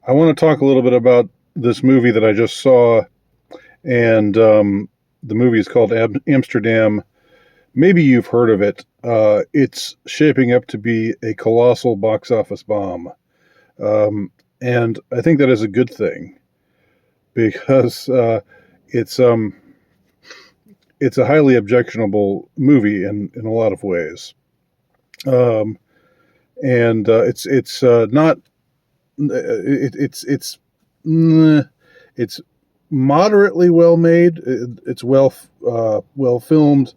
I want to talk a little bit about this movie that I just saw, and the movie is called Amsterdam. Maybe you've heard of it. It's shaping up to be a colossal box office bomb, um, and I think that is a good thing because it's it's a highly objectionable movie in a lot of ways, um, and it's not it's mm, it's moderately well made. It's well filmed.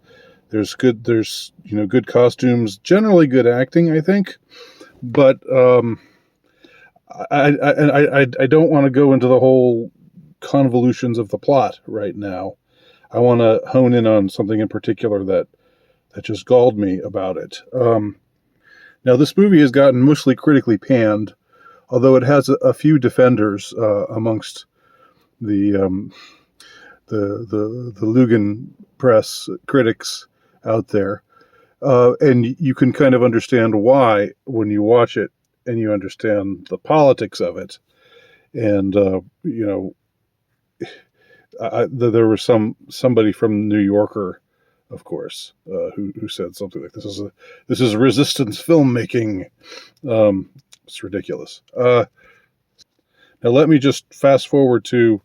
There's good costumes, generally good acting, I think. But I don't want to go into the whole convolutions of the plot right now. I want to hone in on something in particular that just galled me about it. Now, this movie has gotten mostly critically panned, although it has a few defenders amongst the the Lugan press critics out there, and you can kind of understand why when you watch it and you understand the politics of it. And there was somebody from New Yorker, of course, who said something like this is resistance filmmaking. It's ridiculous. Now let me just fast forward to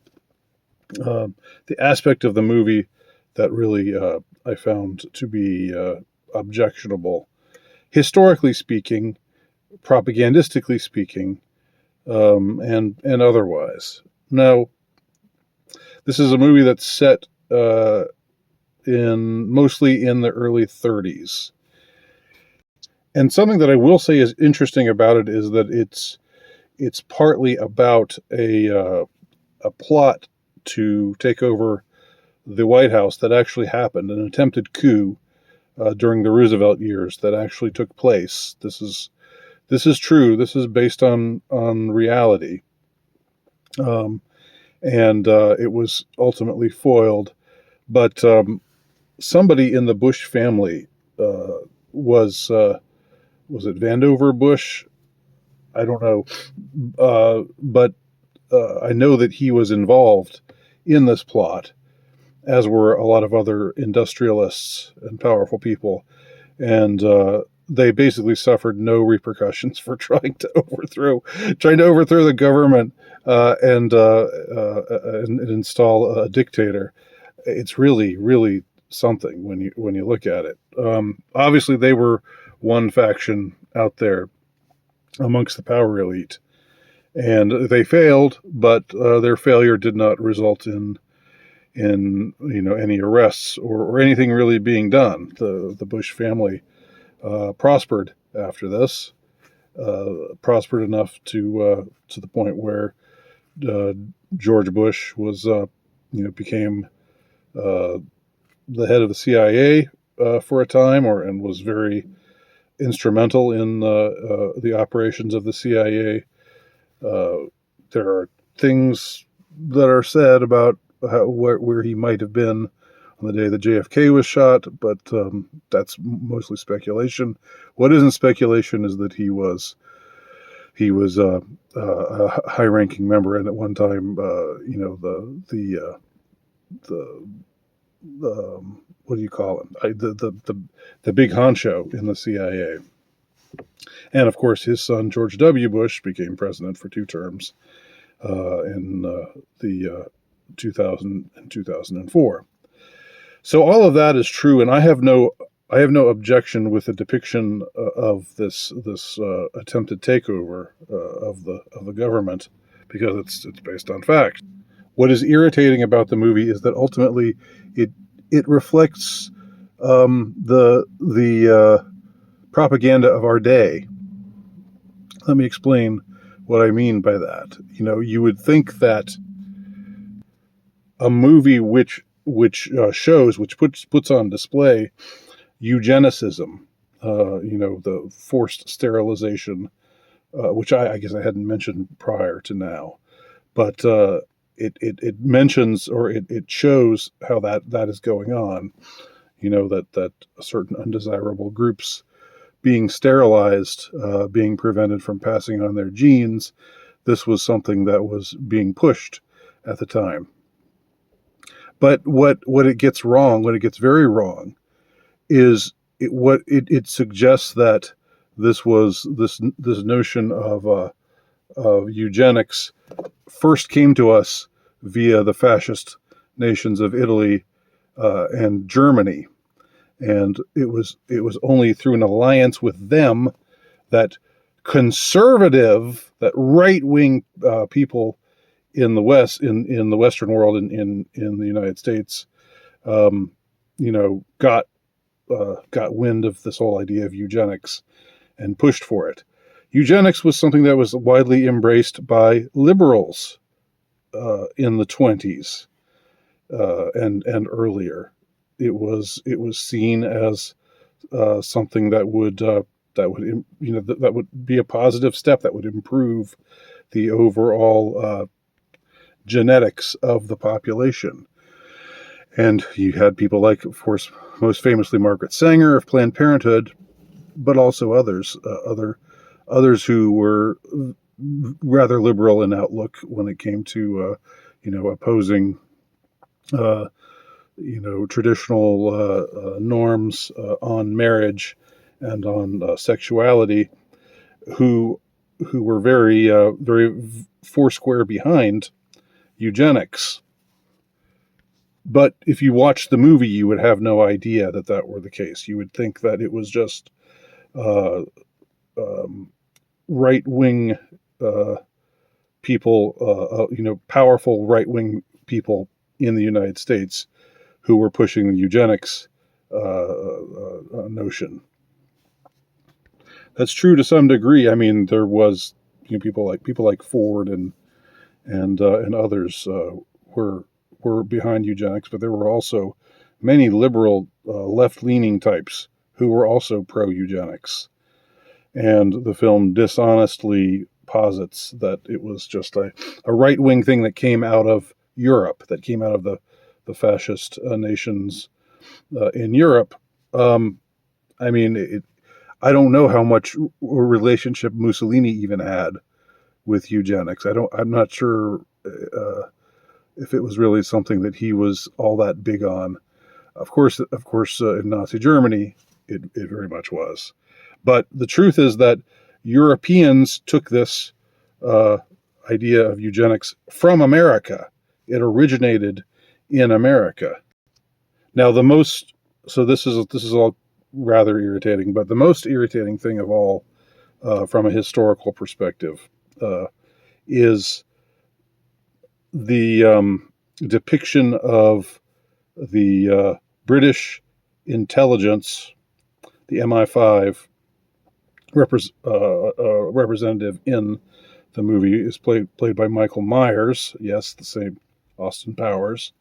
the aspect of the movie that really I found to be objectionable, historically speaking, propagandistically speaking, and otherwise. Now, this is a movie that's set mostly in the early 30s, and something that I will say is interesting about it is that it's partly about a plot to take over the White House that actually happened, an attempted coup during the Roosevelt years that actually took place. This is true. This is based on reality, and it was ultimately foiled. But somebody in the Bush family was it Vandover Bush? I don't know, but I know that he was involved in this plot, as were a lot of other industrialists and powerful people, and they basically suffered no repercussions for trying to overthrow the government and install a dictator. It's really, really something when you look at it. Obviously, they were one faction out there amongst the power elite, and they failed, but their failure did not result in any arrests or anything really being done. The Bush family prospered after this, prospered enough to the point where George Bush was became the head of the CIA for a time, and was very instrumental in the operations of the CIA. There are things that are said about where he might have been on the day that JFK was shot, but that's mostly speculation. What isn't speculation is that he was a high-ranking member, and at one time, the what do you call him? The big honcho in the CIA. And of course, his son George W. Bush became president for two terms in the 2000 and 2004. So all of that is true, and I have no objection with the depiction of this attempted takeover of the government, because it's based on fact. What is irritating about the movie is that ultimately it reflects the propaganda of our day. Let me explain what I mean by that. You would think that a movie which puts on display eugenicism, the forced sterilization, which I guess I hadn't mentioned prior to now, but it mentions, or it shows how that is going on. That certain undesirable groups being sterilized, being prevented from passing on their genes, this was something that was being pushed at the time. But what it gets wrong, what it gets very wrong, is it suggests that this notion of eugenics first came to us via the fascist nations of Italy and Germany, and it was only through an alliance with them that right wing people in the West, in the Western world, in the United States, got wind of this whole idea of eugenics and pushed for it. Eugenics was something that was widely embraced by liberals in the 20s and earlier. It was seen as something that would be a positive step that would improve the overall genetics of the population. And you had people like, of course, most famously Margaret Sanger of Planned Parenthood, but also others who were rather liberal in outlook when it came to opposing traditional norms on marriage and on sexuality, who were very foursquare behind eugenics. But if you watched the movie, you would have no idea that were the case. You would think that it was just right-wing people, powerful right-wing people in the United States who were pushing the eugenics notion. That's true to some degree. I mean, there was people like Ford and others were behind eugenics, but there were also many liberal left-leaning types who were also pro-eugenics. And the film dishonestly posits that it was just a right-wing thing that came out of Europe, that came out of the fascist nations in Europe. I don't know how much relationship Mussolini even had with eugenics. I'm not sure if it was really something that he was all that big on. Of course, in Nazi Germany, it very much was. But the truth is that Europeans took this idea of eugenics from America. It originated in America. Now, this is all rather irritating, but the most irritating thing of all, from a historical perspective, is the depiction of the British intelligence, the MI5 representative in the movie is played by Michael Myers. Yes, the same Austin Powers.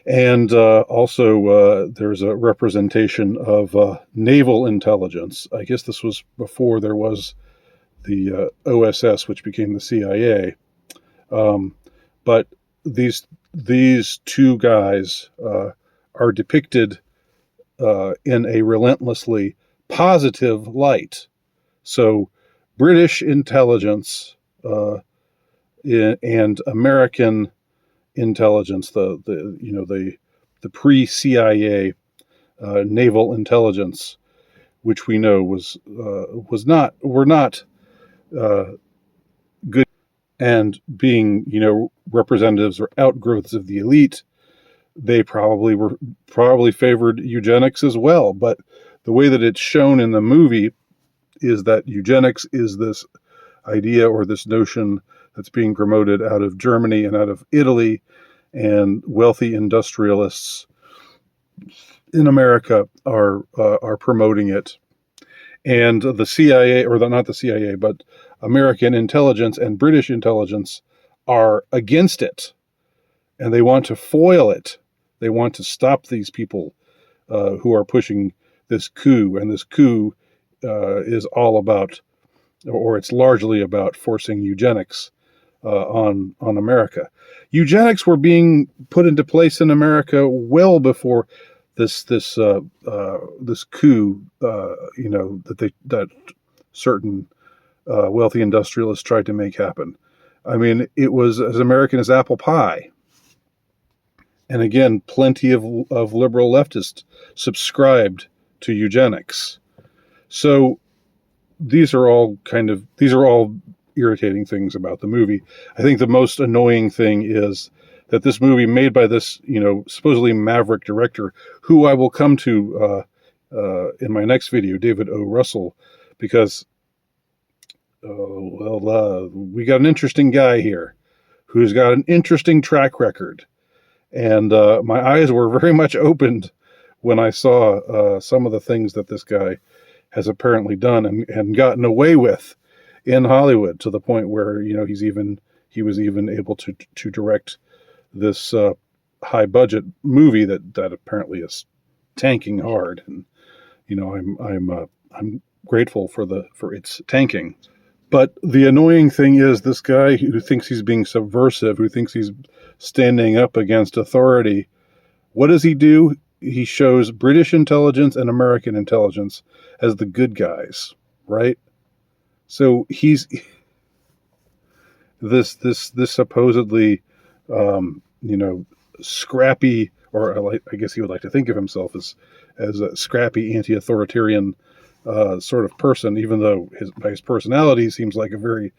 And also there's a representation of naval intelligence. I guess this was before there was the OSS, which became the CIA. But these two guys are depicted in a relentlessly positive light. So British intelligence and American intelligence, the pre-CIA naval intelligence, which we know were not good, and being representatives or outgrowths of the elite, they probably favored eugenics as well. But the way that it's shown in the movie is that eugenics is this idea or this notion that's being promoted out of Germany and out of Italy, and wealthy industrialists in America are promoting it. And the CIA, not the CIA, but American intelligence and British intelligence are against it, and they want to foil it. They want to stop these people who are pushing this coup, and this coup is all about, or it's largely about, forcing eugenics on America. Eugenics were being put into place in America well before this coup. That certain wealthy industrialists tried to make happen. I mean, it was as American as apple pie. And again, plenty of liberal leftists subscribed to eugenics. So these are all irritating things about the movie. I think the most annoying thing is that this movie, made by this, supposedly maverick director, who I will come to in my next video, David O. Russell, because we got an interesting guy here who's got an interesting track record. And my eyes were very much opened when I saw some of the things that this guy has apparently done and gotten away with in Hollywood, to the point where he was even able to direct this high budget movie that apparently is tanking hard. And I'm grateful for its tanking. But the annoying thing is, this guy who thinks he's being subversive, who thinks he's standing up against authority, what does he do? He shows British intelligence and American intelligence as the good guys, right? So he's this supposedly, scrappy, or I guess he would like to think of himself as a scrappy anti-authoritarian sort of person, even though by his personality seems like a very,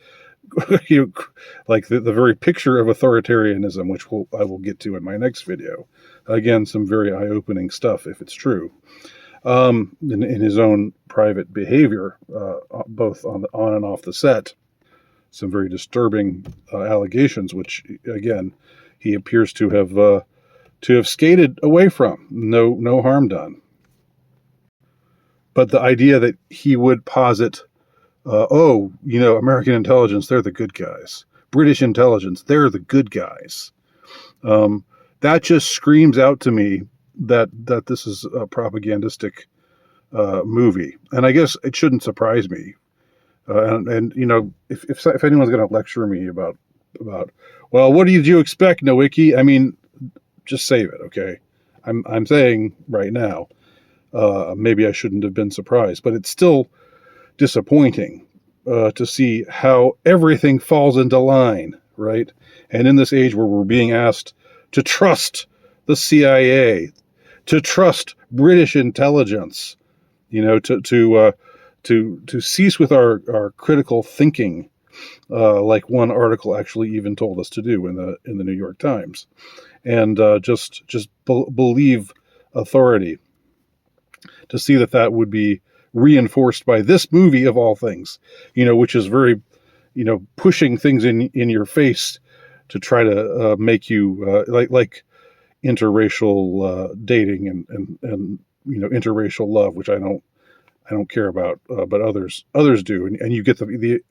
like the very picture of authoritarianism, which I will get to in my next video. Again, some very eye-opening stuff if it's true. In his own private behavior, both on and off the set, some very disturbing allegations, which again he appears to have skated away from. No harm done. But the idea that he would posit, American intelligence, they're the good guys. British intelligence, they're the good guys. That just screams out to me that this is a propagandistic movie. And I guess it shouldn't surprise me. If anyone's going to lecture me about, well, what did you expect, Nowicki? I mean, just save it, okay? I'm saying right now, maybe I shouldn't have been surprised, but it's still disappointing to see how everything falls into line, right? And in this age where we're being asked to trust the CIA, to trust British intelligence, to cease with our critical thinking, like one article actually even told us to do in the New York Times, and just believe authority. To see that would be reinforced by this movie of all things, which is very, pushing things in your face to try to make you like interracial dating and interracial love, which I don't care about, but others do, and you get you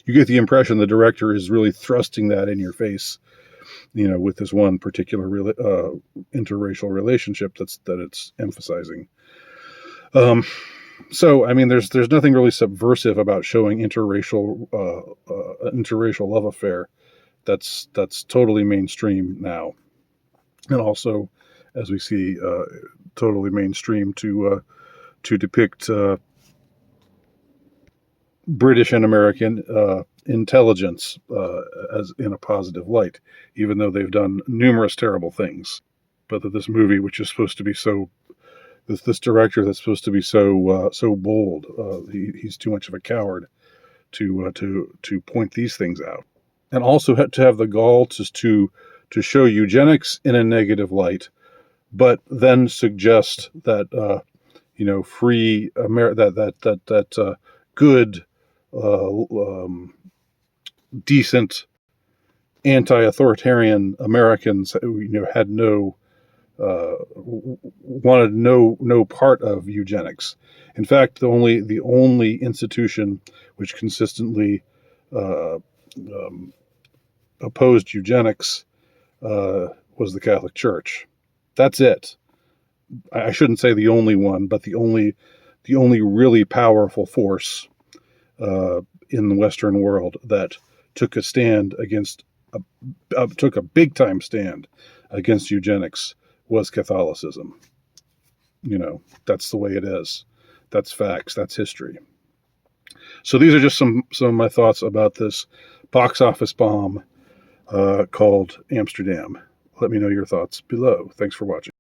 get the impression the director is really thrusting that in your face, with this one particular interracial relationship that it's emphasizing. So I mean, there's nothing really subversive about showing interracial love affair. That's totally mainstream now, and also, as we see, totally mainstream to depict British and American intelligence as in a positive light, even though they've done numerous terrible things. But that this movie, which is supposed to be this director that's supposed to be so bold, he's too much of a coward to point these things out, and also had to have the gall to show eugenics in a negative light, but then suggest that free that good, decent, anti-authoritarian Americans had wanted no part of eugenics. In fact, the only institution which consistently opposed eugenics was the Catholic Church. That's it. I shouldn't say the only one, but the only really powerful force in the Western world that took a stand against took a big time stand against eugenics was Catholicism. That's the way it is. That's facts. That's history. So these are just some of my thoughts about this box office bomb called Amsterdam. Let me know your thoughts below. Thanks for watching.